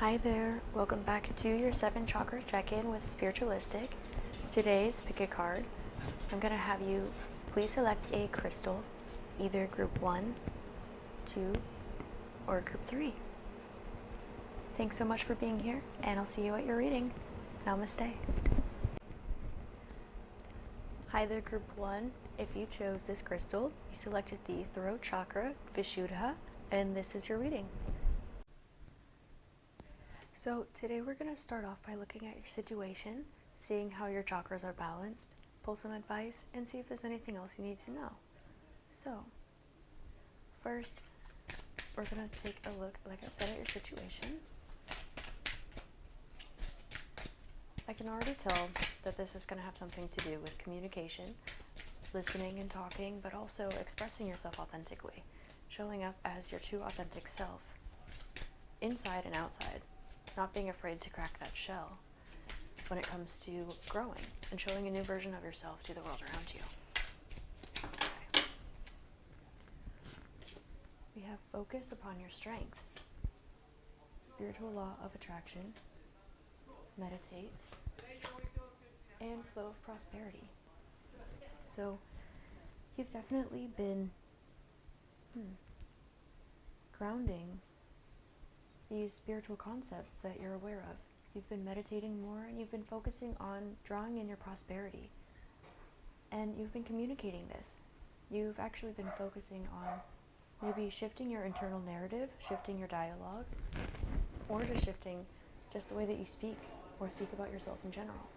Hi there, welcome back to your 7 Chakra check-in with Spiritualistik. Today's pick a card. I'm going to have you please select a crystal, either group 1, 2, or group 3. Thanks so much for being here, and I'll see you at your reading. Namaste. Hi there, group 1. If you chose this crystal, you selected the throat chakra, Vishuddha, and this is your reading. So today we're going to start off by looking at your situation, seeing how your chakras are balanced, pull some advice, and see if there's anything else you need to know. So, first, we're going to take a look, like I said, at your situation. I can already tell that this is going to have something to do with communication, listening and talking, but also expressing yourself authentically, showing up as your true authentic self, inside and outside. Not being afraid to crack that shell when it comes to growing and showing a new version of yourself to the world around you. Okay. We have focus upon your strengths, spiritual law of attraction, meditate, and flow of prosperity. So you've definitely been grounding these spiritual concepts that you're aware of. You've been meditating more, and you've been focusing on drawing in your prosperity. And you've been communicating this. You've actually been focusing on maybe shifting your internal narrative, shifting your dialogue, or just shifting just the way that you speak or speak about yourself in general.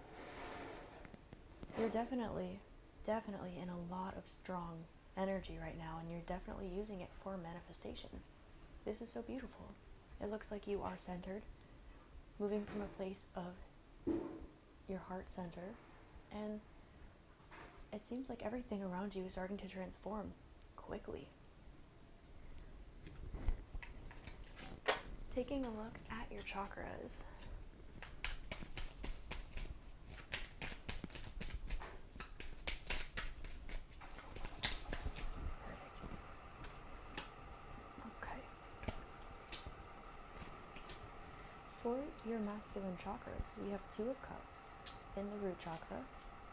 You're definitely in a lot of strong energy right now, and you're definitely using it for manifestation. This is so beautiful. It looks like you are centered, moving from a place of your heart center, and it seems like everything around you is starting to transform quickly. Taking a look at your chakras. For your masculine chakras, you have 2 of Cups in the root chakra,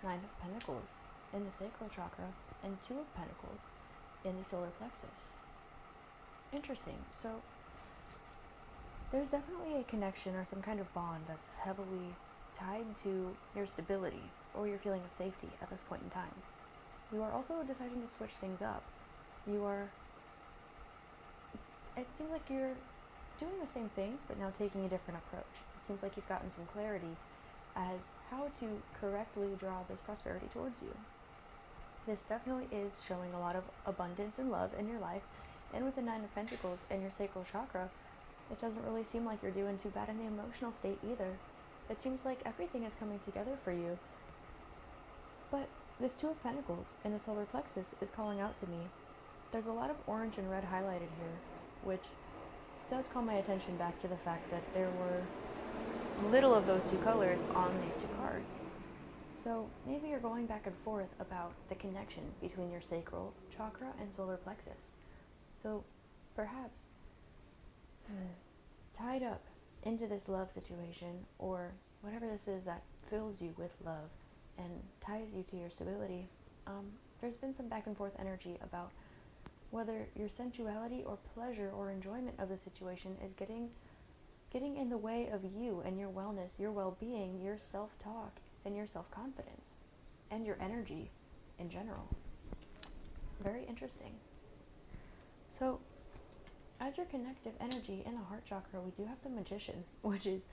9 of Pentacles in the sacral chakra, and 2 of Pentacles in the solar plexus. Interesting. So there's definitely a connection or some kind of bond that's heavily tied to your stability or your feeling of safety at this point in time. You are also deciding to switch things up. It seems like you're doing the same things, but now taking a different approach. It seems like you've gotten some clarity as how to correctly draw this prosperity towards you. This definitely is showing a lot of abundance and love in your life, and with the 9 of Pentacles and your sacral chakra, it doesn't really seem like you're doing too bad in the emotional state either. It seems like everything is coming together for you. But this 2 of Pentacles in the solar plexus is calling out to me. There's a lot of orange and red highlighted here, which does call my attention back to the fact that there were little of those 2 colors on these 2 cards. So maybe you're going back and forth about the connection between your sacral chakra and solar plexus. So perhaps tied up into this love situation, or whatever this is that fills you with love and ties you to your stability, there's been some back and forth energy about whether your sensuality or pleasure or enjoyment of the situation is getting in the way of you and your wellness, your well-being, your self-talk, and your self-confidence, and your energy in general. Very interesting. So, as your connective energy in the heart chakra, we do have the Magician, which is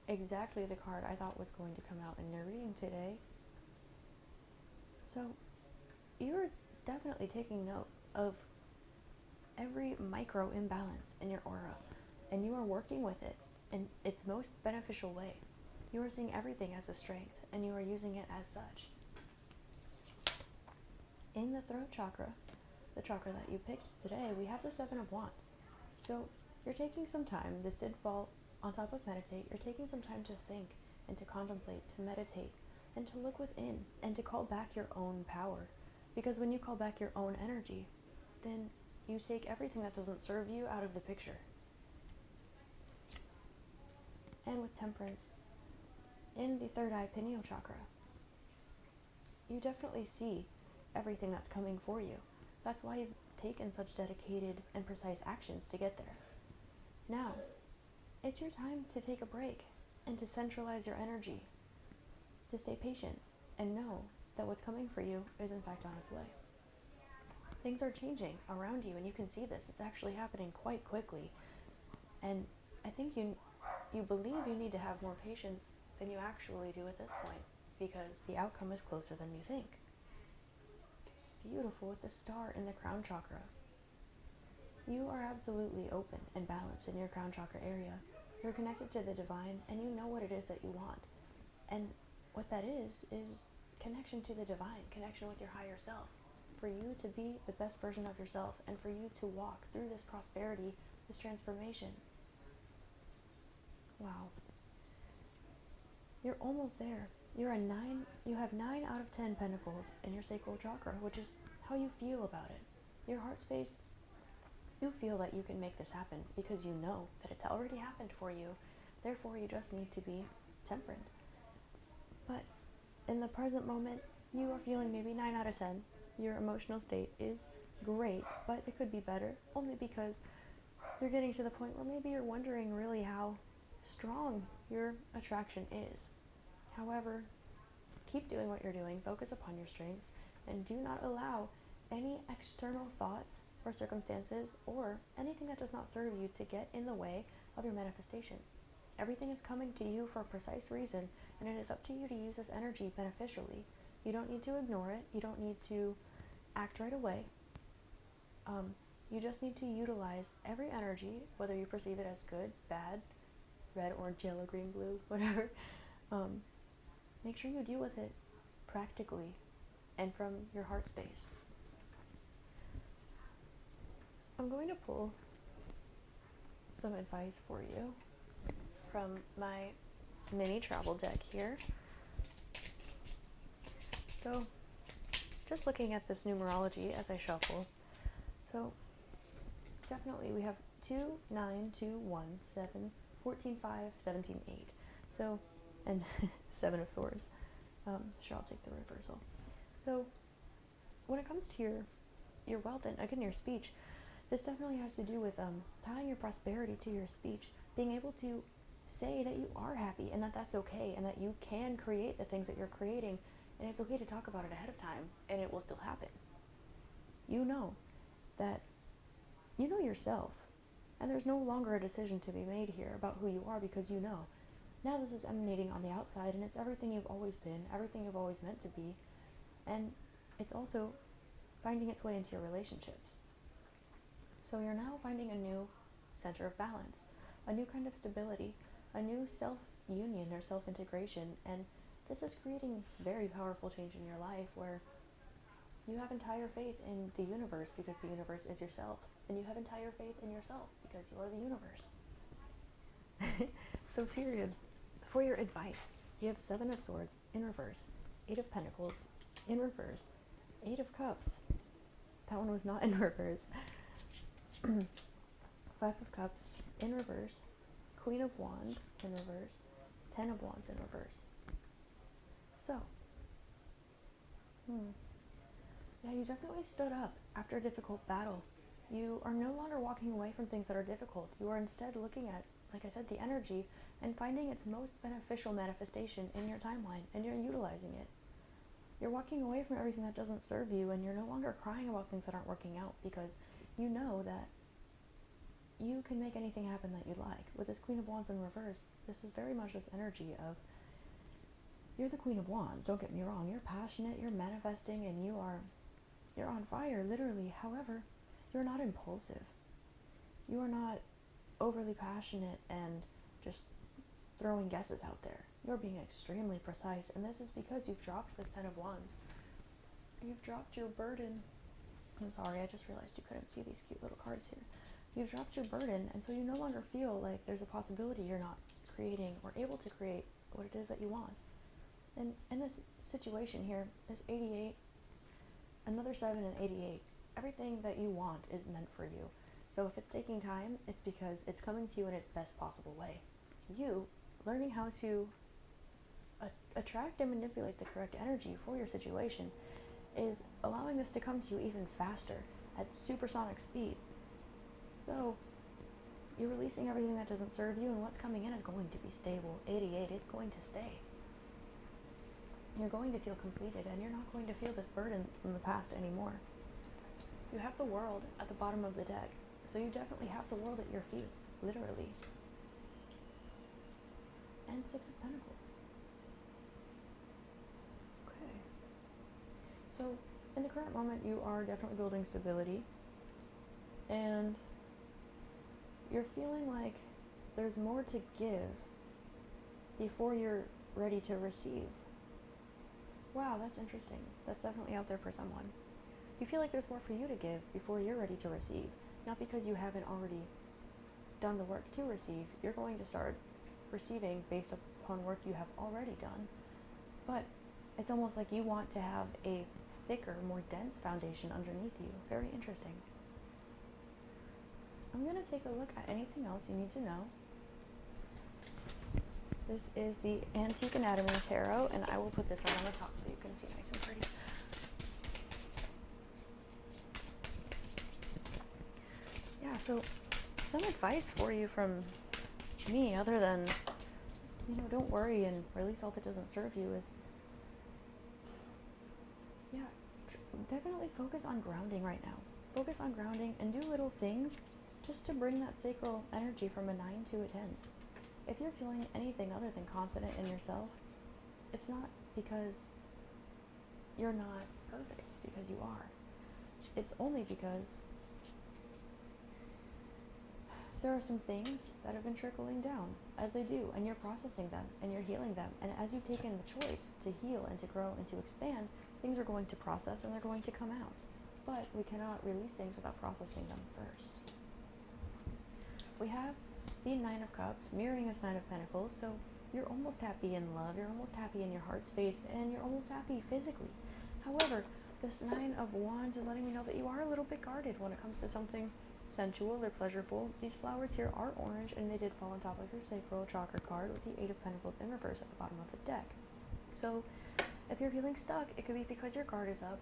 exactly the card I thought was going to come out in your reading today. So, you're definitely taking note of every micro imbalance in your aura, and you are working with it in its most beneficial way. You are seeing everything as a strength, and you are using it as such. In the throat chakra, the chakra that you picked today, we have the 7 of Wands. So you're taking some time, this did fall on top of meditate, you're taking some time to think and to contemplate, to meditate, and to look within, and to call back your own power. Because when you call back your own energy, then you take everything that doesn't serve you out of the picture. and with temperance in the third eye pineal chakra. You definitely see everything that's coming for you. That's why you've taken such dedicated and precise actions to get there. Now, it's your time to take a break and to centralize your energy, to stay patient and know that what's coming for you is in fact on its way. Things are changing around you and you can see this. It's actually happening quite quickly. And I think you believe you need to have more patience than you actually do at this point, because the outcome is closer than you think. Beautiful with the star in the crown chakra. You are absolutely open and balanced in your crown chakra area. You're connected to the divine and you know what it is that you want. And what that is connection to the divine, connection with your higher self. For you to be the best version of yourself and for you to walk through this prosperity, this transformation. Wow. You're almost there. You have 9 out of 10 pentacles in your sacral chakra, which is how you feel about it. Your heart space, you feel that you can make this happen because you know that it's already happened for you. Therefore, you just need to be temperate. But in the present moment, you are feeling maybe 9 out of 10. Your emotional state is great, but it could be better, only because you're getting to the point where maybe you're wondering really how strong your attraction is. However, keep doing what you're doing, focus upon your strengths, and do not allow any external thoughts or circumstances or anything that does not serve you to get in the way of your manifestation. Everything is coming to you for a precise reason, and it is up to you to use this energy beneficially. You don't need to ignore it. You don't need to act right away. You just need to utilize every energy, whether you perceive it as good, bad, red, orange, yellow, green, blue, whatever. Make sure you deal with it practically and from your heart space. I'm going to pull some advice for you from my mini travel deck here. So, just looking at this numerology as I shuffle. So, definitely we have 2, 9, 2, 1, 7, 14, 5, 17, 8. So, and 7 of Swords. Sure, I'll take the reversal. So, when it comes to your wealth and again your speech, this definitely has to do with tying your prosperity to your speech, being able to say that you are happy and that that's okay and that you can create the things that you're creating, and it's okay to talk about it ahead of time and it will still happen. You know that you know yourself, and there's no longer a decision to be made here about who you are because you know. Now this is emanating on the outside and it's everything you've always been, everything you've always meant to be, and it's also finding its way into your relationships. So you're now finding a new center of balance, a new kind of stability, a new self-union or self-integration, and this is creating very powerful change in your life where you have entire faith in the universe because the universe is yourself, and you have entire faith in yourself because you are the universe. So Tyrion, for your advice, you have 7 of Swords in reverse, 8 of Pentacles in reverse, 8 of Cups. That one was not in reverse. 5 of Cups in reverse, Queen of Wands in reverse, 10 of Wands in reverse. So, yeah, you definitely stood up after a difficult battle. You are no longer walking away from things that are difficult. You are instead looking at, like I said, the energy and finding its most beneficial manifestation in your timeline, and you're utilizing it. You're walking away from everything that doesn't serve you, and you're no longer crying about things that aren't working out because you know that you can make anything happen that you like. With this Queen of Wands in reverse, this is very much this energy of, you're the Queen of Wands, don't get me wrong, you're passionate, you're manifesting, and you're on fire, literally. However, you're not impulsive. You are not overly passionate and just throwing guesses out there. You're being extremely precise, and this is because you've dropped this 10 of Wands. You've dropped your burden. I'm sorry, I just realized you couldn't see these cute little cards here. You've dropped your burden, and so you no longer feel like there's a possibility you're not creating or able to create what it is that you want. And in this situation here, this 88, another 7 and 88, everything that you want is meant for you. So if it's taking time, it's because it's coming to you in its best possible way. You learning how to attract and manipulate the correct energy for your situation is allowing this to come to you even faster at supersonic speed. So you're releasing everything that doesn't serve you, and what's coming in is going to be stable. 88, it's going to stay. You're going to feel completed, and you're not going to feel this burden from the past anymore. You have the world at the bottom of the deck, so you definitely have the world at your feet, literally. And 6 of Pentacles. Okay. So, in the current moment, you are definitely building stability, and you're feeling like there's more to give before you're ready to receive. Wow, that's interesting. That's definitely out there for someone. You feel like there's more for you to give before you're ready to receive. Not because you haven't already done the work to receive. You're going to start receiving based upon work you have already done. But it's almost like you want to have a thicker, more dense foundation underneath you. Very interesting. I'm going to take a look at anything else you need to know. This is the Antique Anatomy Tarot, and I will put this right on the top so you can see nice and pretty. Yeah, so some advice for you from me, other than, don't worry and release all that doesn't serve you, is, definitely focus on grounding right now. Focus on grounding and do little things just to bring that sacral energy from a 9 to a 10. If you're feeling anything other than confident in yourself, it's not because you're not perfect, because you are. It's only because there are some things that have been trickling down, as they do, and you're processing them, and you're healing them. And as you've taken the choice to heal and to grow and to expand, things are going to process and they're going to come out. But we cannot release things without processing them first. We have the 9 of Cups mirroring this 9 of Pentacles, so you're almost happy in love, you're almost happy in your heart space, and you're almost happy physically. However, this 9 of Wands is letting me know that you are a little bit guarded when it comes to something sensual or pleasurable. These flowers here are orange, and they did fall on top of your sacral chakra card with the 8 of Pentacles in reverse at the bottom of the deck. So if you're feeling stuck, it could be because your guard is up.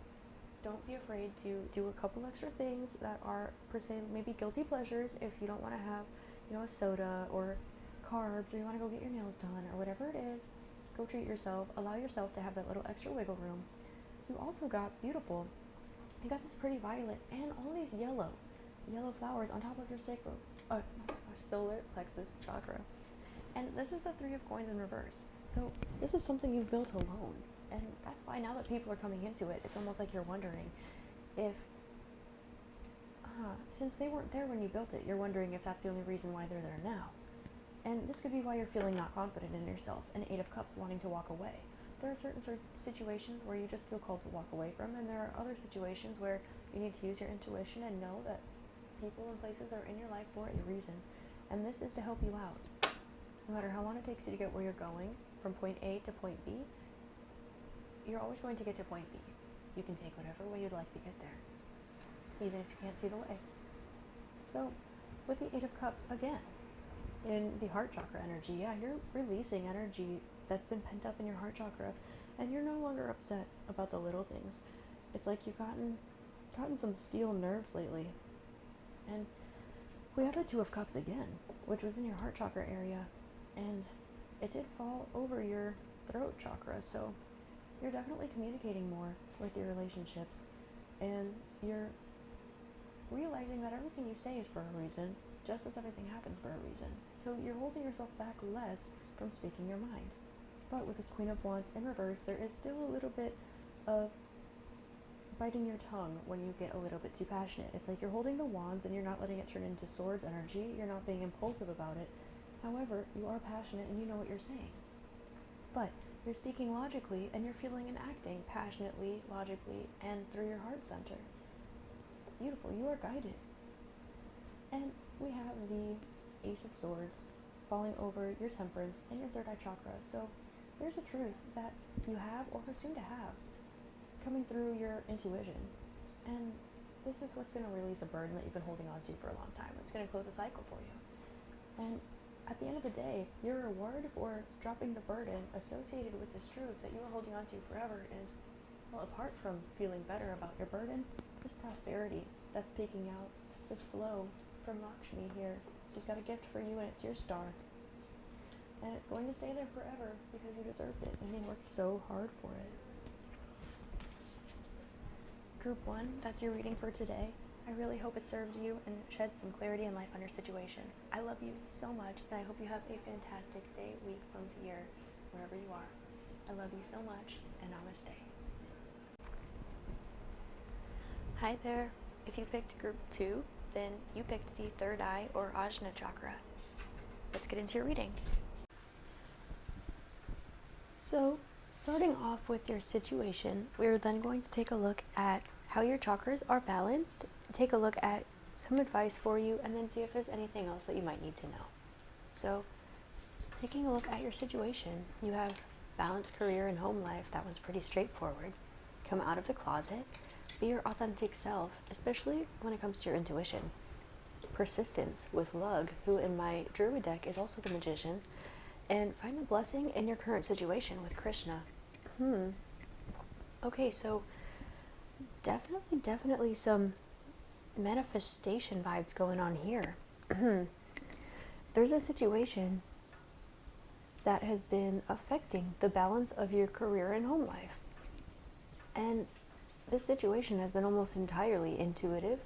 Don't be afraid to do a couple extra things that are, per se, maybe guilty pleasures. If you don't want to have, a soda or carbs, or you want to go get your nails done, or whatever it is, go treat yourself. Allow yourself to have that little extra wiggle room. You also got beautiful. You got this pretty violet and all these yellow flowers on top of your solar plexus chakra. And this is the 3 of Coins in reverse. So this is something you've built alone. And that's why now that people are coming into it, it's almost like you're wondering if, since they weren't there when you built it, you're wondering if that's the only reason why they're there now. And this could be why you're feeling not confident in yourself, and 8 of Cups wanting to walk away. There are certain situations where you just feel called to walk away from, and there are other situations where you need to use your intuition and know that people and places are in your life for a reason. And this is to help you out. No matter how long it takes you to get where you're going, from point A to point B, you're always going to get to point B. You can take whatever way you'd like to get there, even if you can't see the way. So, with the 8 of Cups, again, in the heart chakra energy, you're releasing energy that's been pent up in your heart chakra, and you're no longer upset about the little things. It's like you've gotten some steel nerves lately. And we have the 2 of Cups again, which was in your heart chakra area, and it did fall over your throat chakra, so you're definitely communicating more with your relationships, and you're realizing that everything you say is for a reason, just as everything happens for a reason. So you're holding yourself back less from speaking your mind. But with this Queen of Wands in reverse, there is still a little bit of biting your tongue when you get a little bit too passionate. It's like you're holding the wands and you're not letting it turn into swords energy. You're not being impulsive about it. However, you are passionate and you know what you're saying. But you're speaking logically, and you're feeling and acting passionately, logically, and through your heart center. Beautiful. You are guided. And we have the Ace of Swords falling over your temperance and your third eye chakra. So there's a truth that you have or are soon to have coming through your intuition. And this is what's going to release a burden that you've been holding on to for a long time. It's going to close a cycle for you. And at the end of the day, your reward for dropping the burden associated with this truth that you are holding on to forever is, well, apart from feeling better about your burden, this prosperity that's peeking out, this flow from Lakshmi here. She's got a gift for you, and it's your star. And it's going to stay there forever because you deserved it and you worked so hard for it. Group 1, that's your reading for today. I really hope it served you and shed some clarity and light on your situation. I love you so much, and I hope you have a fantastic day, week, month, year, wherever you are. I love you so much, and namaste. Hi there. If you picked group 2, then you picked the third eye or Ajna chakra. Let's get into your reading. So, starting off with your situation, we're then going to take a look at how your chakras are balanced, take a look at some advice for you, and then see if there's anything else that you might need to know. So, taking a look at your situation, you have balanced career and home life. That one's pretty straightforward. Come out of the closet, be your authentic self, especially when it comes to your intuition. Persistence with Lug, who in my Druid deck is also the magician, and find the blessing in your current situation with Krishna. Okay, so definitely some manifestation vibes going on here. There's a situation that has been affecting the balance of your career and home life. And this situation has been almost entirely intuitive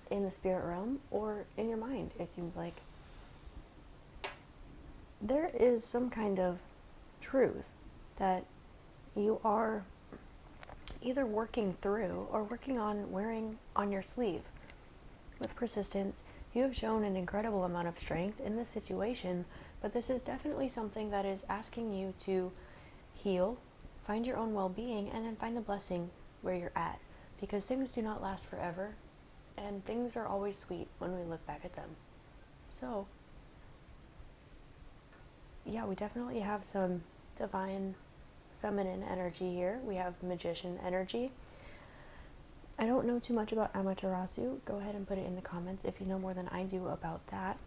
in the spirit realm or in your mind, it seems like. There is some kind of truth that you are either working through or working on wearing on your sleeve. With persistence, you have shown an incredible amount of strength in this situation, but this is definitely something that is asking you to heal, find your own well-being, and then find the blessing where you're at, because things do not last forever, and things are always sweet when we look back at them. So, yeah, we definitely have some divine feminine energy here. We have magician energy. I don't know too much about Amaterasu. Go ahead and put it in the comments if you know more than I do about that.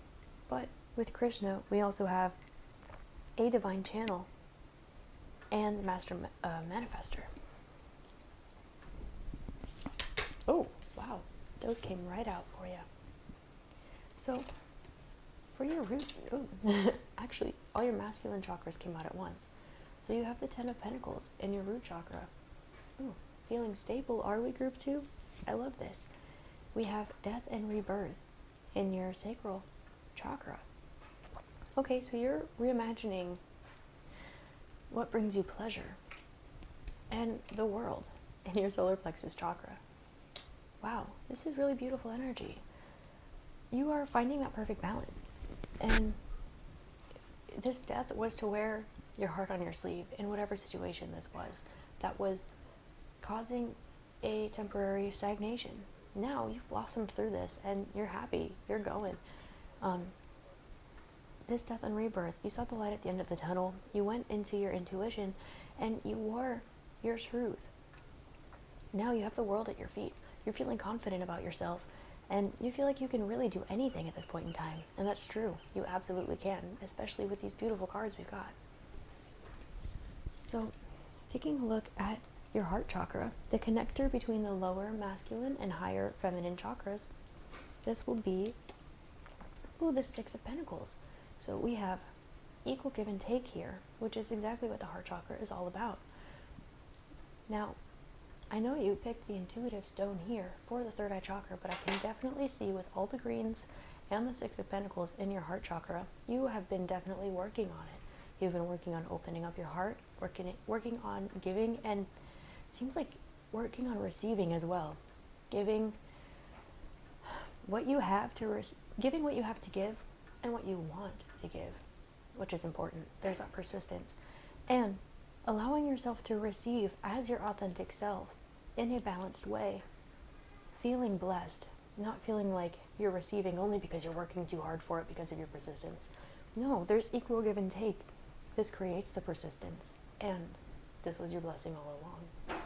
But with Krishna, we also have a divine channel and master manifester. Oh, wow. Those came right out for you. So, for your root, actually, all your masculine chakras came out at once. So you have the 10 of Pentacles in your root chakra. Ooh, feeling stable, are we, group 2? I love this. We have death and rebirth in your sacral chakra. Okay, so you're reimagining what brings you pleasure and the world in your solar plexus chakra. Wow, this is really beautiful energy. You are finding that perfect balance. And this death was to wear your heart on your sleeve in whatever situation this was that was causing a temporary stagnation. Now you've blossomed through this and you're happy, you're going. This death and rebirth, you saw the light at the end of the tunnel, you went into your intuition, and you wore your truth. Now you have the world at your feet. You're feeling confident about yourself, and you feel like you can really do anything at this point in time. And that's true. You absolutely can, especially with these beautiful cards we've got. So, taking a look at your heart chakra, the connector between the lower masculine and higher feminine chakras, this will be, the 6 of Pentacles. So we have equal give and take here, which is exactly what the heart chakra is all about. Now, I know you picked the intuitive stone here for the third eye chakra, but I can definitely see with all the greens and the 6 of Pentacles in your heart chakra, you have been definitely working on it. You've been working on opening up your heart, working on giving, and it seems like working on receiving as well. Giving what you have to giving what you have to give and what you want to give, which is important. There's that persistence. And allowing yourself to receive as your authentic self in a balanced way. Feeling blessed, not feeling like you're receiving only because you're working too hard for it because of your persistence. No, there's equal give and take. This creates the persistence, and this was your blessing all along.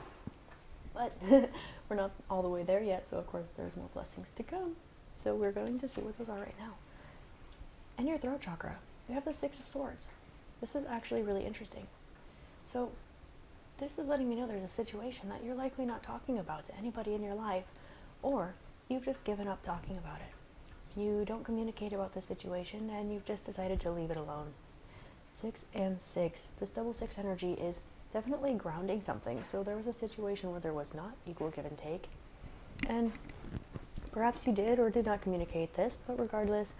But we're not all the way there yet, so of course there's more blessings to come. So we're going to see what those are right now. And your throat chakra. you have the Six of Swords. This is actually really interesting. So this is letting me know there's a situation that you're likely not talking about to anybody in your life, or you've just given up talking about it. You don't communicate about the situation, and you've just decided to leave it alone. 6 and 6. This double 6 energy is definitely grounding something. So there was a situation where there was not equal give and take, and perhaps you did or did not communicate this, but regardless,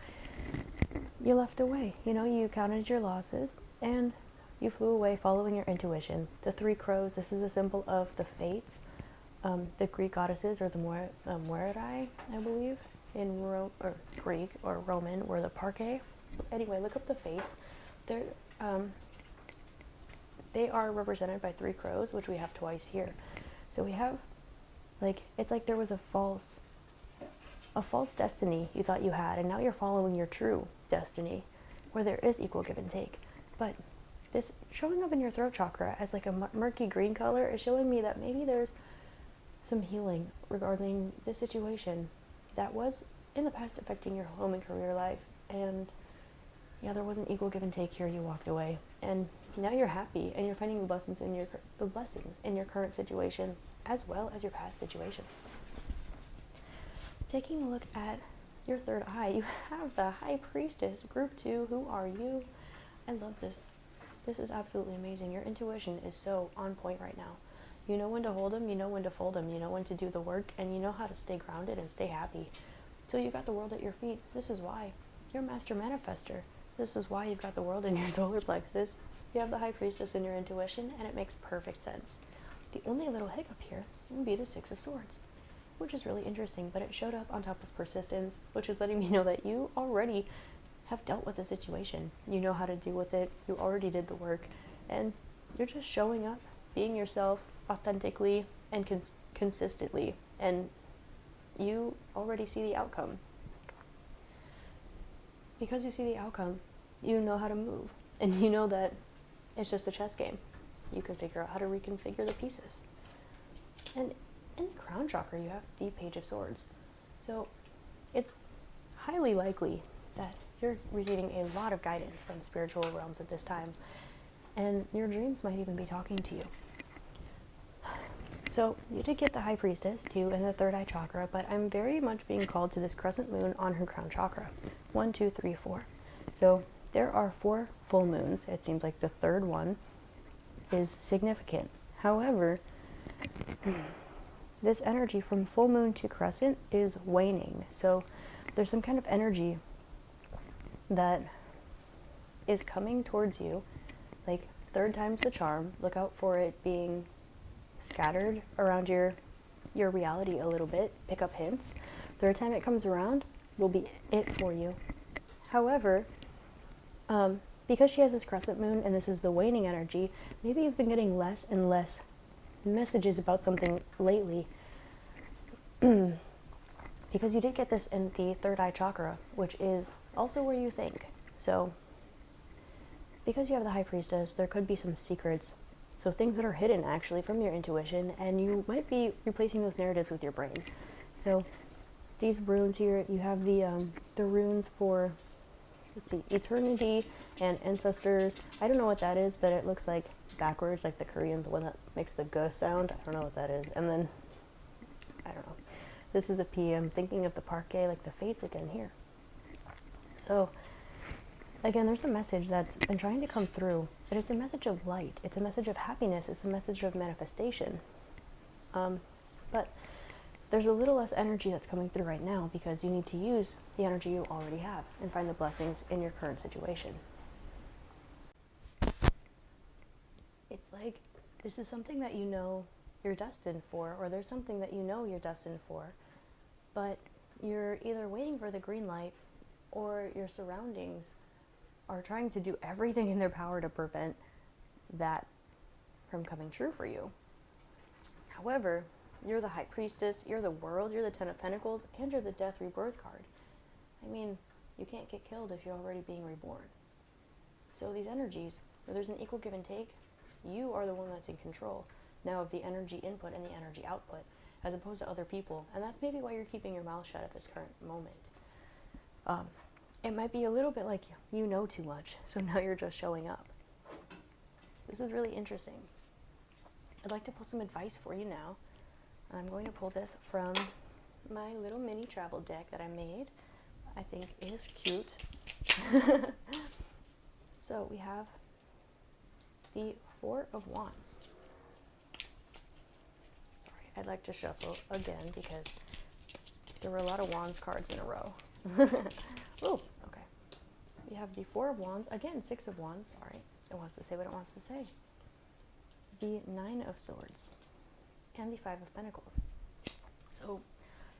you left away. You counted your losses, and you flew away following your intuition. The 3 crows, this is a symbol of the fates. The Greek goddesses, or the Moirai, I believe, in Greek or Roman, were the Parcae. Anyway, look up the fates. They are represented by 3 crows, which we have twice here. So we have, it's like there was a false destiny you thought you had, and now you're following your true destiny, where there is equal give and take. But this showing up in your throat chakra as like a murky green color is showing me that maybe there's some healing regarding this situation that was in the past affecting your home and career life, and there wasn't equal give and take here. You walked away, and now you're happy, and you're finding the blessings in your current situation as well as your past situation. Taking a look at your third eye, you have the High Priestess, Group 2. Who are you? I love this. This is absolutely amazing. Your intuition is so on point right now. You know when to hold them, you know when to fold them, you know when to do the work, and you know how to stay grounded and stay happy. So you've got the world at your feet. This is why. You're a master manifester. This is why you've got the world in your solar plexus. You have the High Priestess in your intuition, and it makes perfect sense. The only little hiccup here would be the 6 of Swords, which is really interesting, but it showed up on top of persistence, which is letting me know that you already have dealt with the situation. You know how to deal with it. You already did the work, and you're just showing up, being yourself authentically and consistently, and you already see the outcome. Because you see the outcome, you know how to move, and you know that it's just a chess game. You can figure out how to reconfigure the pieces. And in the crown chakra, you have the Page of Swords. So it's highly likely that you're receiving a lot of guidance from spiritual realms at this time, and your dreams might even be talking to you. So you did get the High Priestess too in the third eye chakra, but I'm very much being called to this crescent moon on her crown chakra. 1, 2, 3, 4. So there are 4 full moons. It seems like the third one is significant. However, this energy from full moon to crescent is waning. So there's some kind of energy that is coming towards you. Like, third time's the charm. Look out for it being scattered around your reality a little bit. Pick up hints. Third time it comes around will be it for you. However, because she has this crescent moon and this is the waning energy, maybe you've been getting less and less messages about something lately. Because you did get this in the third eye chakra, which is also where you think. So because you have the High Priestess, there could be some secrets. So things that are hidden actually from your intuition, and you might be replacing those narratives with your brain. So these runes here, you have the runes for, let's see, eternity and ancestors. I don't know what that is, but it looks like backwards, like the Korean, the one that makes the G sound. I don't know what that is. And then, I don't know. This is a P. I'm thinking of the Parcae, like the fates again here. So again, there's a message that's been trying to come through, but it's a message of light. It's a message of happiness. It's a message of manifestation. But there's a little less energy that's coming through right now because you need to use the energy you already have and find the blessings in your current situation. It's like this is something that you know you're destined for, or there's something that you know you're destined for, but you're either waiting for the green light or your surroundings are trying to do everything in their power to prevent that from coming true for you. However, you're the High Priestess, you're the World, you're the Ten of Pentacles, and you're the Death Rebirth card. I mean, you can't get killed if you're already being reborn. So these energies, where there's an equal give and take, you are the one that's in control now of the energy input and the energy output, as opposed to other people. And that's maybe why you're keeping your mouth shut at this current moment. it might be a little bit like you know too much, so now you're just showing up. This is really interesting. I'd like to pull some advice for you now. I'm going to pull this from my little mini travel deck that I made. I think is cute. So we have the Four of Wands. Sorry, I'd like to shuffle again because there were a lot of Wands cards in a row. Oh, okay. We have the Four of Wands, again, Six of Wands, sorry. It wants to say what it wants to say. The Nine of Swords, and the Five of Pentacles. So,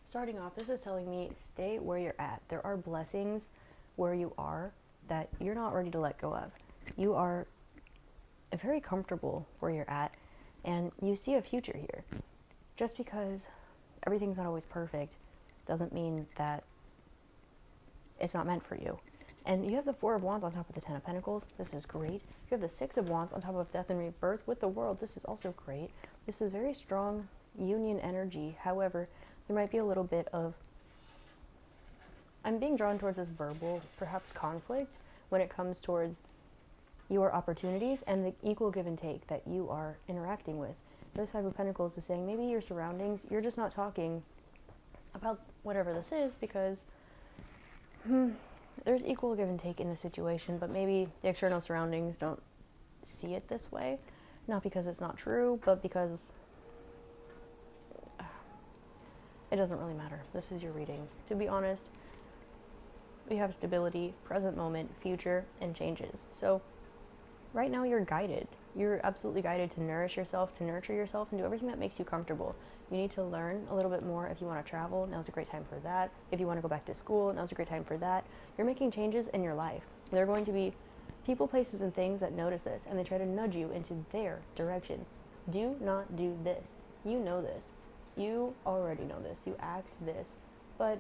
starting off, this is telling me stay where you're at. There are blessings where you are that you're not ready to let go of. You are very comfortable where you're at, and you see a future here. Just because everything's not always perfect doesn't mean that it's not meant for you. And you have the Four of Wands on top of the Ten of Pentacles. This is great. You have the Six of Wands on top of Death and Rebirth with the World. This is also great. This is very strong union energy. However, there might be a little bit of, I'm being drawn towards this verbal, perhaps conflict, when it comes towards your opportunities and the equal give and take that you are interacting with. This Five of Pentacles is saying maybe your surroundings, you're just not talking about whatever this is because there's equal give and take in the situation, but maybe the external surroundings don't see it this way. Not because it's not true, but because it doesn't really matter. This is your reading. To be honest, we have stability, present moment, future, and changes. So right now you're guided. You're absolutely guided to nourish yourself, to nurture yourself, and do everything that makes you comfortable. You need to learn a little bit more. If you want to travel, now's a great time for that. If you want to go back to school, now's a great time for that. You're making changes in your life. There are going to be people, places, and things that notice this, and they try to nudge you into their direction. Do not do this. You know this. You already know this. You act this. But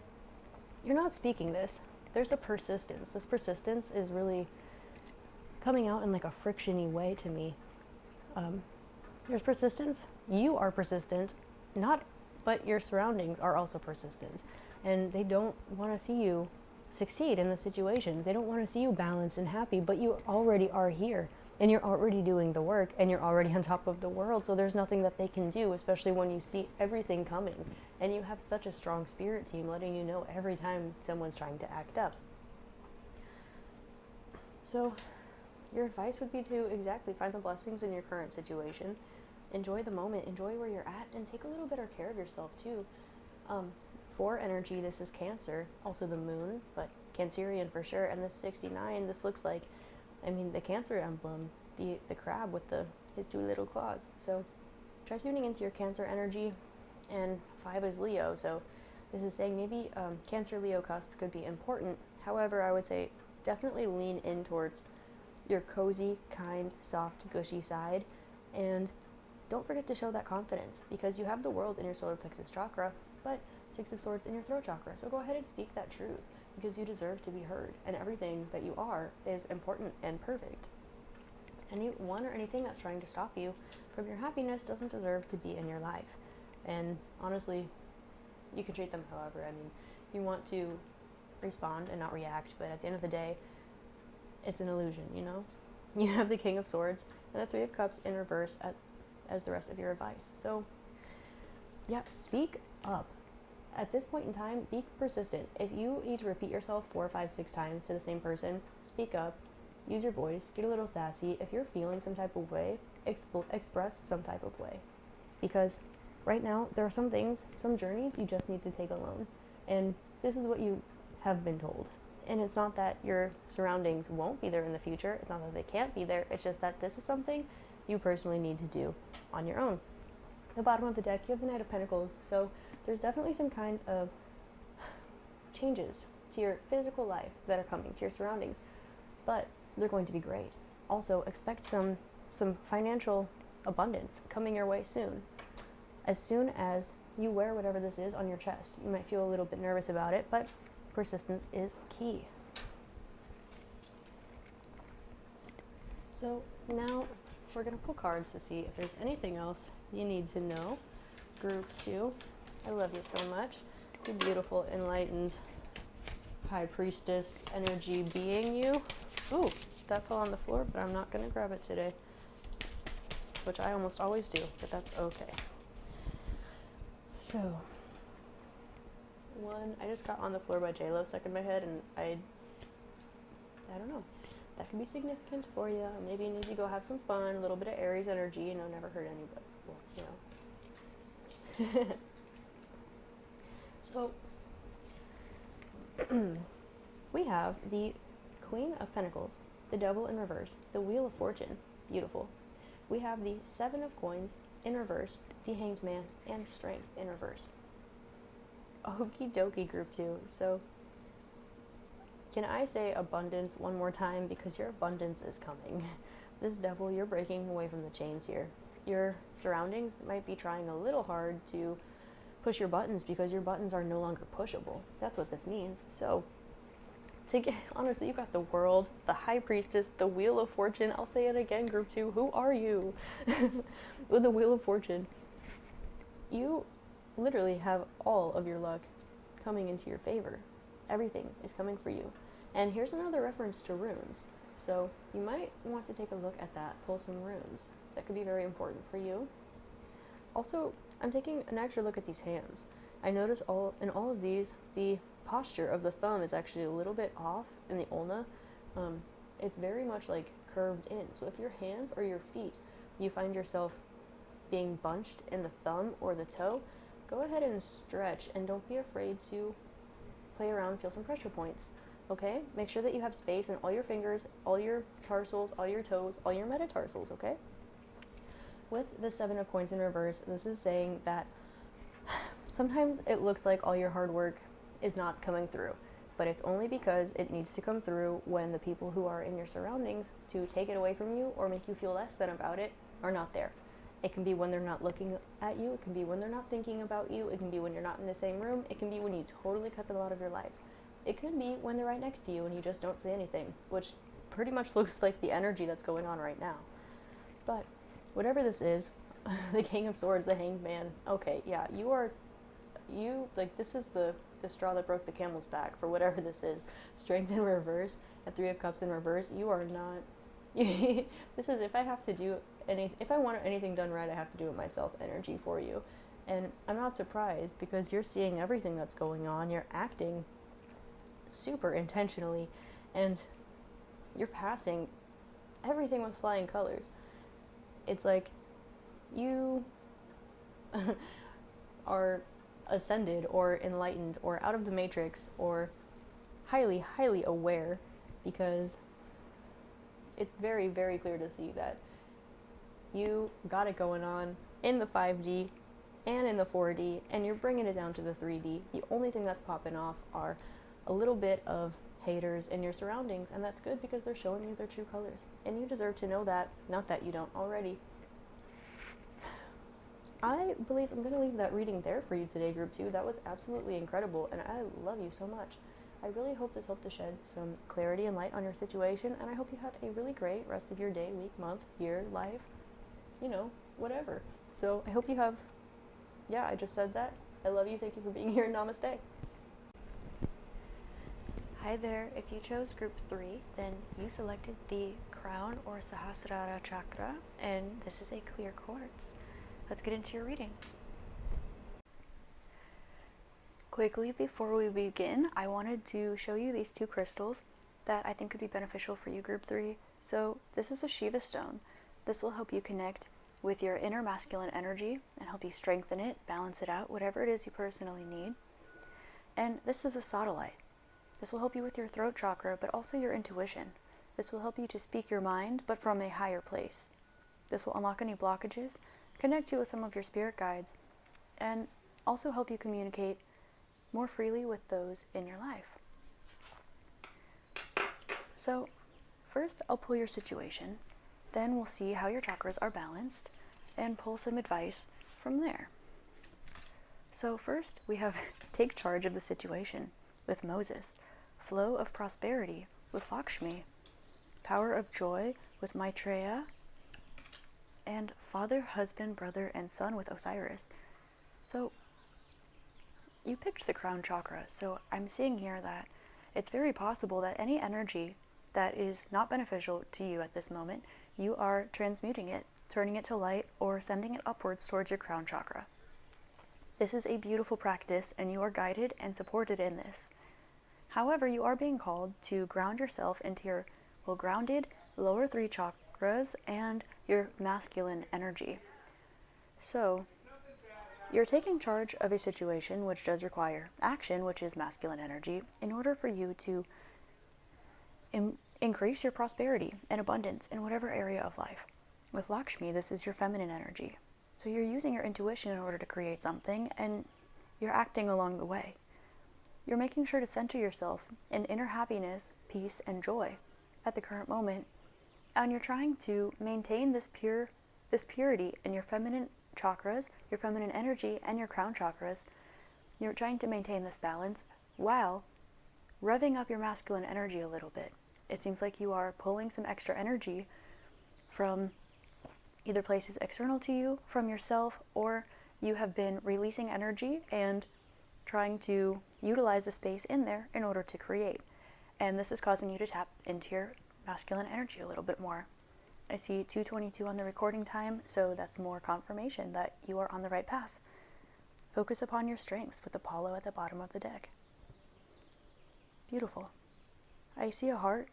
you're not speaking this. There's a persistence. This persistence is really coming out in like a friction-y way to me. There's persistence. You are persistent. But your surroundings are also persistent. And they don't want to see you succeed in the situation. They don't want to see you balanced and happy, but you already are here. And you're already doing the work, and you're already on top of the world, so there's nothing that they can do, especially when you see everything coming. And you have such a strong spirit team letting you know every time someone's trying to act up. So your advice would be to exactly find the blessings in your current situation. Enjoy the moment, enjoy where you're at, and take a little better care of yourself too. For energy, this is Cancer, also the moon, but Cancerian for sure. And this 69, this looks like, the Cancer emblem, the crab with his two little claws. So try tuning into your Cancer energy. And 5 is Leo, so this is saying maybe Cancer-Leo cusp could be important. However, I would say definitely lean in towards your cozy, kind, soft, gushy side, and don't forget to show that confidence, because you have the World in your solar plexus chakra, but 6 of Swords in your throat chakra. So go ahead and speak that truth, because you deserve to be heard, and everything that you are is important and perfect. Anyone or anything that's trying to stop you from your happiness doesn't deserve to be in your life. And honestly, you can treat them however. You want to respond and not react, but at the end of the day, it's an illusion, you know? You have the King of Swords and the 3 of Cups in reverse as the rest of your advice. So, yeah, speak up. At this point in time, be persistent. If you need to repeat yourself 4, 5, 6 times to the same person, speak up, use your voice, get a little sassy. If you're feeling some type of way, express some type of way. Because right now, there are some things, some journeys you just need to take alone. And this is what you have been told. And it's not that your surroundings won't be there in the future. It's not that they can't be there. It's just that this is something you personally need to do on your own. At the bottom of the deck, you have the Knight of Pentacles. So there's definitely some kind of changes to your physical life that are coming, to your surroundings. But they're going to be great. Also, expect some financial abundance coming your way soon. As soon as you wear whatever this is on your chest, you might feel a little bit nervous about it, but persistence is key. So now we're going to pull cards to see if there's anything else you need to know. Group 2, I love you so much. You beautiful, enlightened High Priestess energy being you. Ooh, that fell on the floor, but I'm not going to grab it today, which I almost always do, but that's okay. So, one, I just got On the Floor by J-Lo stuck in my head, and I don't know. That could be significant for you. Maybe you need to go have some fun, a little bit of Aries energy, never hurt anybody. Well, So, we have the Queen of Pentacles, the Devil in reverse, the Wheel of Fortune, beautiful. We have the Seven of Coins in reverse, the Hanged Man, and Strength in reverse. Okie dokie, group 2. So, can I say abundance one more time? Because your abundance is coming. This Devil, you're breaking away from the chains here. Your surroundings might be trying a little hard to push your buttons because your buttons are no longer pushable. That's what this means. So, honestly, you got the World, the High Priestess, the Wheel of Fortune. I'll say it again, group 2. Who are you? With the Wheel of Fortune, you literally have all of your luck coming into your favor. Everything is coming for you. And here's another reference to runes. So you might want to take a look at that, pull some runes. That could be very important for you. Also, I'm taking an extra look at these hands. I notice in all of these, the posture of the thumb is actually a little bit off in the ulna. It's very much like curved in. So if your hands or your feet, you find yourself being bunched in the thumb or the toe, go ahead and stretch and don't be afraid to play around, feel some pressure points. Okay? Make sure that you have space in all your fingers, all your tarsals, all your toes, all your metatarsals, okay? With the Seven of Coins in reverse, this is saying that sometimes it looks like all your hard work is not coming through, but it's only because it needs to come through when the people who are in your surroundings to take it away from you or make you feel less than about it are not there. It can be when they're not looking at you, it can be when they're not thinking about you, it can be when you're not in the same room, it can be when you totally cut them out of your life. It could be when they're right next to you and you just don't say anything, which pretty much looks like the energy that's going on right now. But whatever this is, the King of Swords, the Hanged Man, okay, yeah, this is the straw that broke the camel's back for whatever this is. Strength in reverse, and Three of Cups in reverse, you are not, this is, if I want anything done right, I have to do it myself energy for you. And I'm not surprised because you're seeing everything that's going on, you're acting super intentionally, and you're passing everything with flying colors. It's like you are ascended or enlightened or out of the matrix or highly, highly aware, because it's very, very clear to see that you got it going on in the 5D and in the 4D, and you're bringing it down to the 3D. The only thing that's popping off are a little bit of haters in your surroundings, and that's good because they're showing you their true colors, and you deserve to know that. Not that you don't already. I believe I'm going to leave that reading there for you today, group 2. That was absolutely incredible, and I love you so much. I really hope this helped to shed some clarity and light on your situation, and I hope you have a really great rest of your day, week, month, year, life, whatever. So I hope you have, I just said that. I love you. Thank you for being here. Namaste. Hi there. If you chose group 3, then you selected the crown or Sahasrara chakra, and this is a clear quartz. Let's get into your reading. Quickly, before we begin, I wanted to show you these two crystals that I think could be beneficial for you, group 3. So this is a Shiva stone. This will help you connect with your inner masculine energy and help you strengthen it, balance it out, whatever it is you personally need. And this is a satellite. This will help you with your throat chakra, but also your intuition. This will help you to speak your mind, but from a higher place. This will unlock any blockages, connect you with some of your spirit guides, and also help you communicate more freely with those in your life. So, first I'll pull your situation, then we'll see how your chakras are balanced, and pull some advice from there. So first we have take charge of the situation with Moses, flow of prosperity with Lakshmi, power of joy with Maitreya, and father, husband, brother, and son with Osiris. So you picked the crown chakra, so I'm seeing here that it's very possible that any energy that is not beneficial to you at this moment, you are transmuting it, turning it to light, or sending it upwards towards your crown chakra. This is a beautiful practice, and you are guided and supported in this. However, you are being called to ground yourself into your well-grounded lower 3 chakras and your masculine energy. So, you're taking charge of a situation which does require action, which is masculine energy, in order for you to increase your prosperity and abundance in whatever area of life. With Lakshmi, this is your feminine energy. So you're using your intuition in order to create something, and you're acting along the way. You're making sure to center yourself in inner happiness, peace, and joy at the current moment, and you're trying to maintain this purity in your feminine chakras, your feminine energy, and your crown chakras. You're trying to maintain this balance while revving up your masculine energy a little bit. It seems like you are pulling some extra energy from either places external to you, from yourself, or you have been releasing energy and trying to utilize the space in there in order to create. And this is causing you to tap into your masculine energy a little bit more. I see 2:22 on the recording time, so that's more confirmation that you are on the right path. Focus upon your strengths with Apollo at the bottom of the deck. Beautiful. I see a heart.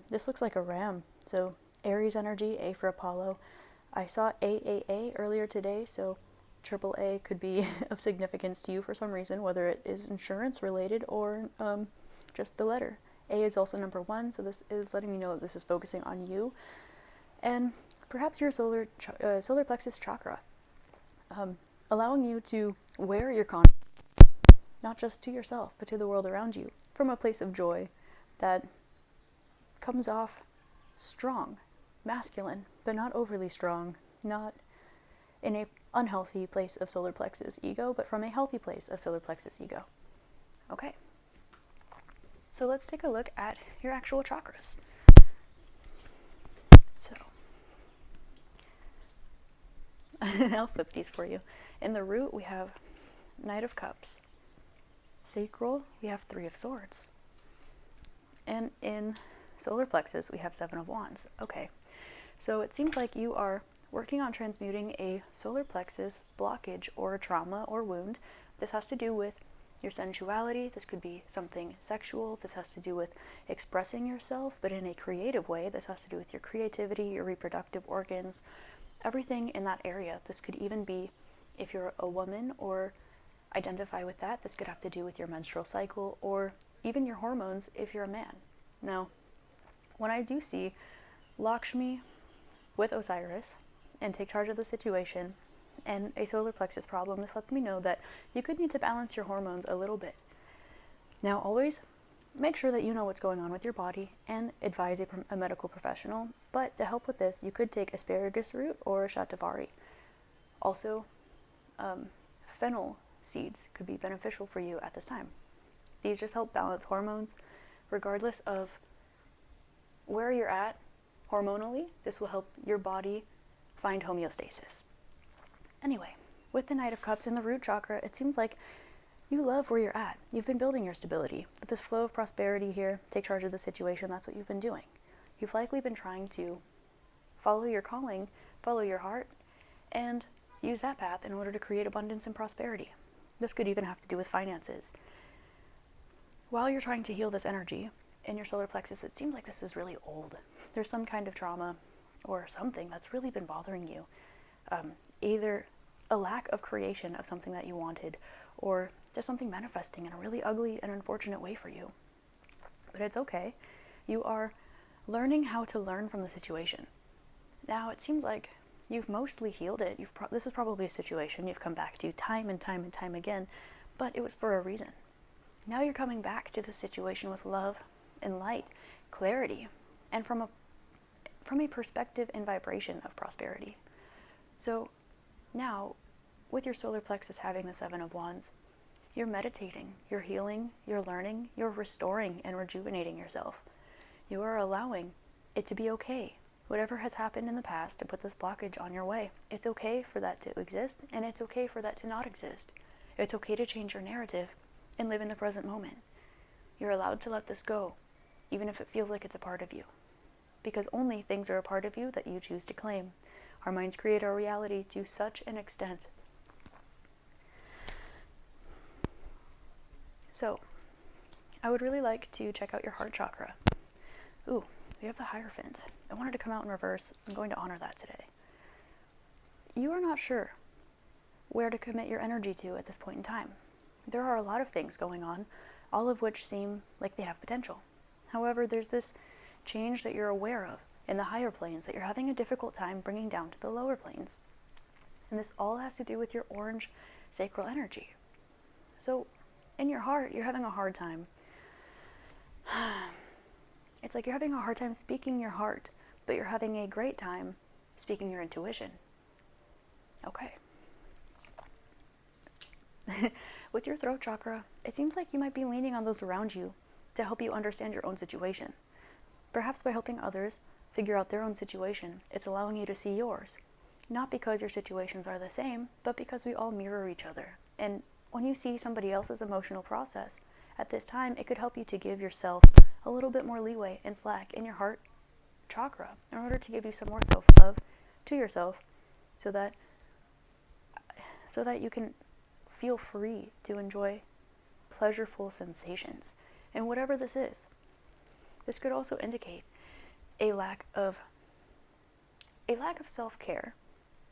This looks like a ram, so Aries energy, A for Apollo. I saw AAA earlier today, so AAA could be of significance to you for some reason, whether it is insurance related or just the letter. A is also number 1, so this is letting me know that this is focusing on you and perhaps your solar plexus chakra, allowing you to wear your confidence, not just to yourself, but to the world around you, from a place of joy that comes off strong, masculine, but not overly strong, not in an unhealthy place of solar plexus ego, but from a healthy place of solar plexus ego. Okay. So let's take a look at your actual chakras. So, I'll flip these for you. In the root, we have Knight of Cups. Sacral, we have 3 of Swords. And in solar plexus, we have 7 of Wands. Okay, so it seems like you are working on transmuting a solar plexus blockage or a trauma or wound. This has to do with your sensuality. This could be something sexual. This has to do with expressing yourself, but in a creative way. This has to do with your creativity, your reproductive organs, everything in that area. This could even be, if you're a woman or identify with that, this could have to do with your menstrual cycle or even your hormones if you're a man. Now, when I do see Lakshmi with Osiris and take charge of the situation and a solar plexus problem, this lets me know that you could need to balance your hormones a little bit. Now, always make sure that you know what's going on with your body and advise a medical professional. But to help with this, you could take asparagus root or shatavari. Also, fennel seeds could be beneficial for you at this time. These just help balance hormones regardless of where you're at hormonally. This will help your body find homeostasis. Anyway, with the Knight of Cups in the root chakra, it seems like you love where you're at. You've been building your stability. With this flow of prosperity here, take charge of the situation, that's what you've been doing. You've likely been trying to follow your calling, follow your heart, and use that path in order to create abundance and prosperity. This could even have to do with finances. While you're trying to heal this energy in your solar plexus, it seems like this is really old. There's some kind of trauma or something that's really been bothering you. Either a lack of creation of something that you wanted, or just something manifesting in a really ugly and unfortunate way for you. But it's okay. You are learning how to learn from the situation. Now, it seems like you've mostly healed it. This is probably a situation you've come back to time and time and time again, but it was for a reason. Now you're coming back to the situation with love and light, clarity, and from a perspective and vibration of prosperity. So now, with your solar plexus having the 7 of Wands, you're meditating, you're healing, you're learning, you're restoring and rejuvenating yourself. You are allowing it to be okay. Whatever has happened in the past to put this blockage on your way, it's okay for that to exist, and it's okay for that to not exist. It's okay to change your narrative and live in the present moment. You're allowed to let this go, even if it feels like it's a part of you. Because only things are a part of you that you choose to claim. Our minds create our reality to such an extent. So, I would really like to check out your heart chakra. Ooh, we have the Hierophant. I wanted to come out in reverse. I'm going to honor that today. You are not sure where to commit your energy to at this point in time. There are a lot of things going on, all of which seem like they have potential. However, there's this change that you're aware of in the higher planes that you're having a difficult time bringing down to the lower planes. And this all has to do with your orange sacral energy. So, in your heart, you're having a hard time. It's like you're having a hard time speaking your heart, but you're having a great time speaking your intuition. Okay. With your throat chakra, it seems like you might be leaning on those around you to help you understand your own situation. Perhaps by helping others figure out their own situation, it's allowing you to see yours. Not because your situations are the same, but because we all mirror each other. And when you see somebody else's emotional process, at this time, it could help you to give yourself a little bit more leeway and slack in your heart chakra in order to give you some more self-love to yourself so that you can feel free to enjoy pleasureful sensations. And whatever this is, this could also indicate a lack of self-care,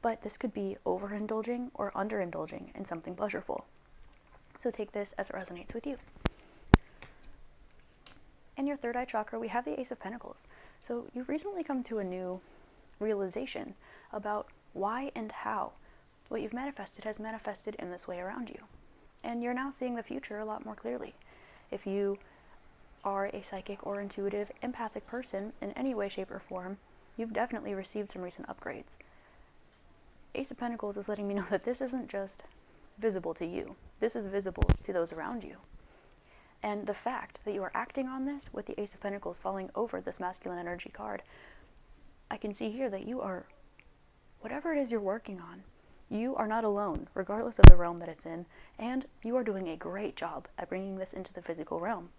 but this could be overindulging or underindulging in something pleasureful. So take this as it resonates with you. In your third eye chakra, we have the Ace of Pentacles. So you've recently come to a new realization about why and how what you've manifested has manifested in this way around you. And you're now seeing the future a lot more clearly. If you are a psychic or intuitive, empathic person in any way, shape, or form, you've definitely received some recent upgrades. Ace of Pentacles is letting me know that this isn't just visible to you. This is visible to those around you. And the fact that you are acting on this with the Ace of Pentacles falling over this masculine energy card, I can see here that you are, whatever it is you're working on, you are not alone, regardless of the realm that it's in, and you are doing a great job at bringing this into the physical realm.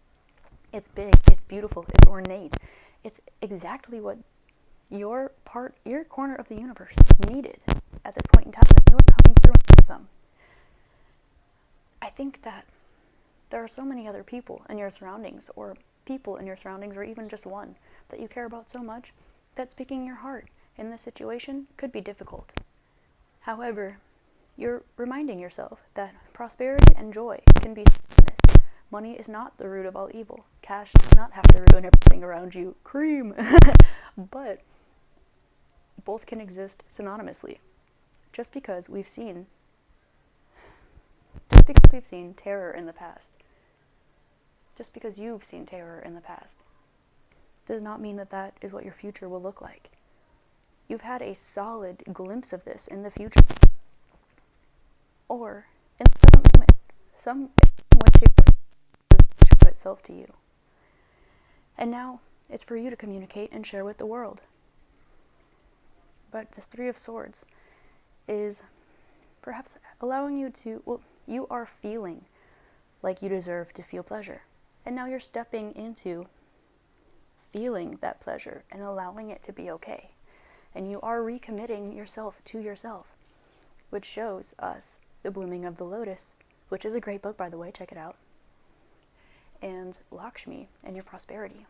It's big, it's beautiful, it's ornate. It's exactly what your corner of the universe needed at this point in time, and you are coming through with some. I think that there are so many other people in your surroundings, or people in your surroundings, or even just one, that you care about so much, that speaking your heart in this situation could be difficult. However, you're reminding yourself that prosperity and joy can be synonymous. Money is not the root of all evil. Cash does not have to ruin everything around you. Cream! But both can exist synonymously. Just because we've seen terror in the past, just because you've seen terror in the past, does not mean that that is what your future will look like. You've had a solid glimpse of this in the future, or in the present moment. Some way, shape, or form has shown itself to you. And now it's for you to communicate and share with the world. But this Three of Swords is perhaps allowing you to, you are feeling like you deserve to feel pleasure. And now you're stepping into feeling that pleasure and allowing it to be okay. And you are recommitting yourself to yourself, which shows us The Blooming of the Lotus, which is a great book, by the way, check it out, and Lakshmi and your prosperity.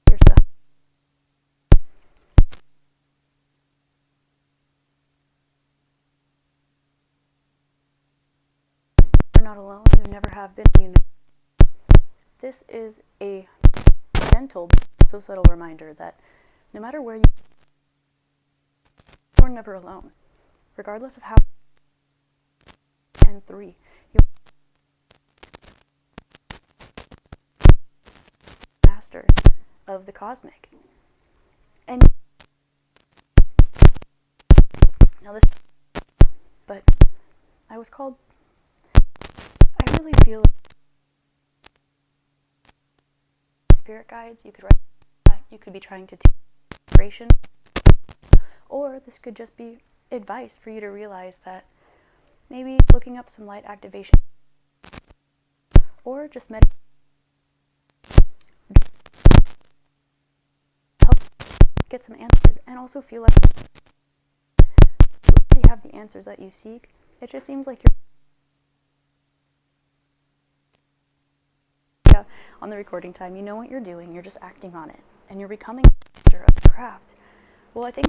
Your stuff. You're not alone, you never have been, you know. This is a gentle, but so subtle reminder that no matter where you're never alone. Regardless of how and 3, you're master of the cosmic. And now this, but I really feel spirit guides. You could write that. You could be trying to teach vibration, or this could just be advice for you to realize that maybe looking up some light activation or just meditate help get some answers and also feel like you already have the answers that you seek. It just seems like you're on the recording time, you know what you're doing, you're just acting on it, and you're becoming a master of the craft. Well, I think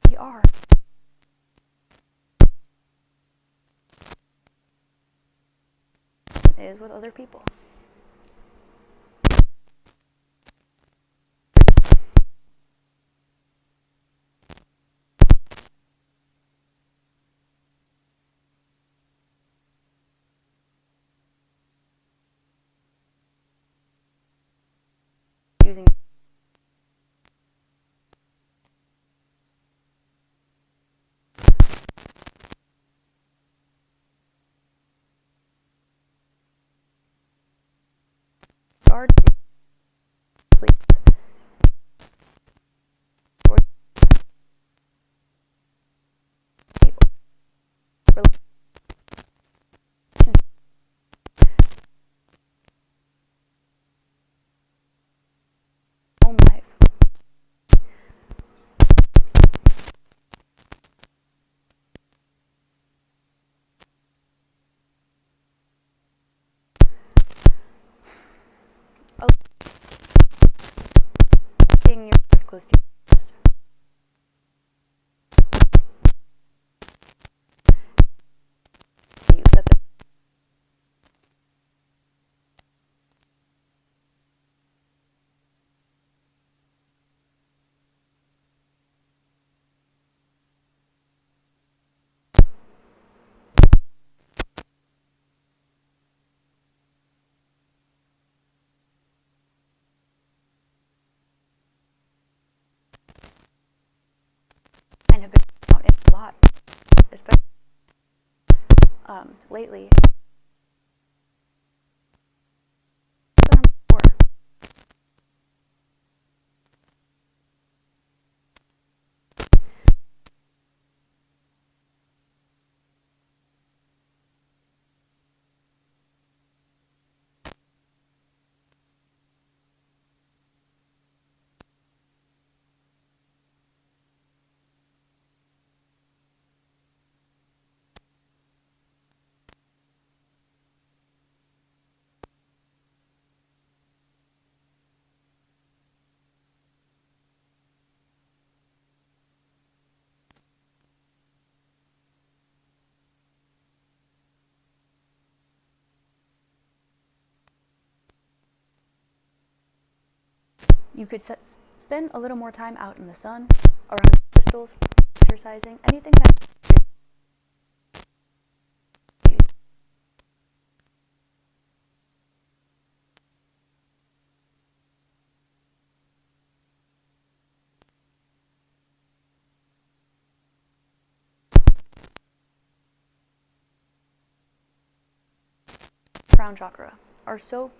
we are. Is with other people. Using guard sleep or home life. Keeping your heart close to your chest. And have been out in a lot, especially lately. So number 4. You could spend a little more time out in the sun, around crystals, exercising, anything that crown chakra are so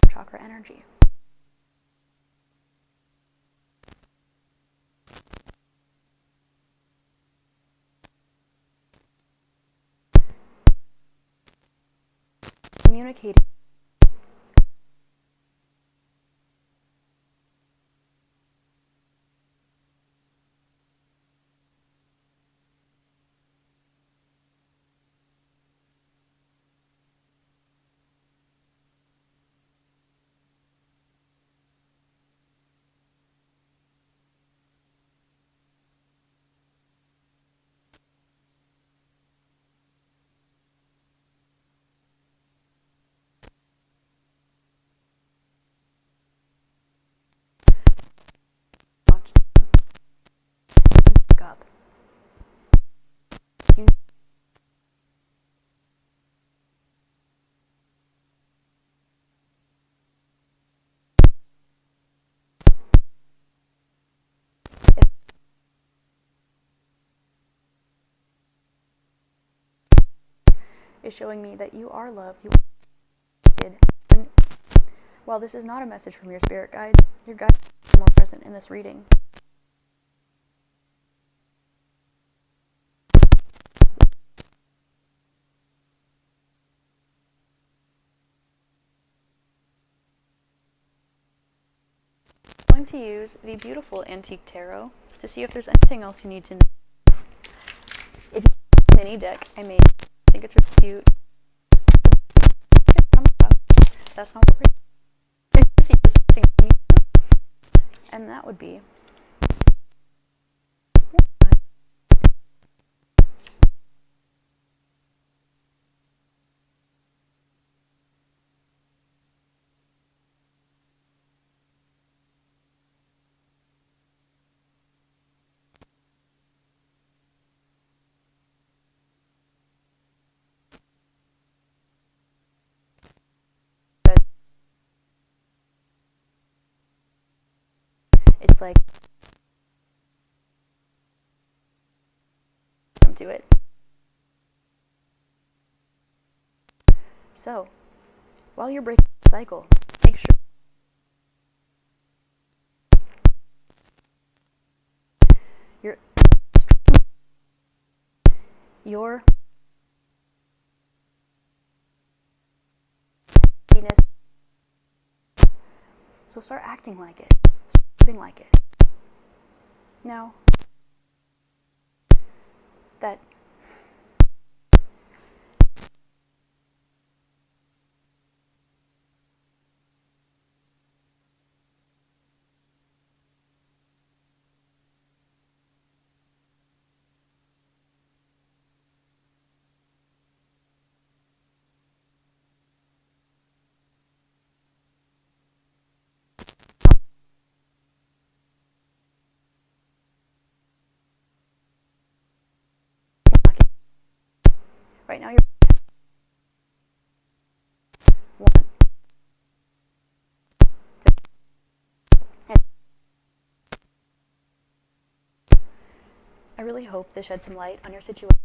chakra energy. Communicating is showing me that you are loved, you are accepted. And while this is not a message from your spirit guides, your guides are more present in this reading. I'm going to use the beautiful antique tarot to see if there's anything else you need to know. If you have a mini deck I made, I think it's really cute. That's not what we're going to see. Is anything you need to know? And that would be it's like do it. So, while you're breaking the cycle, make sure your happiness. So start acting like it. Start living like it. Now, that right now you're 1, 2, and I really hope this shed some light on your situation.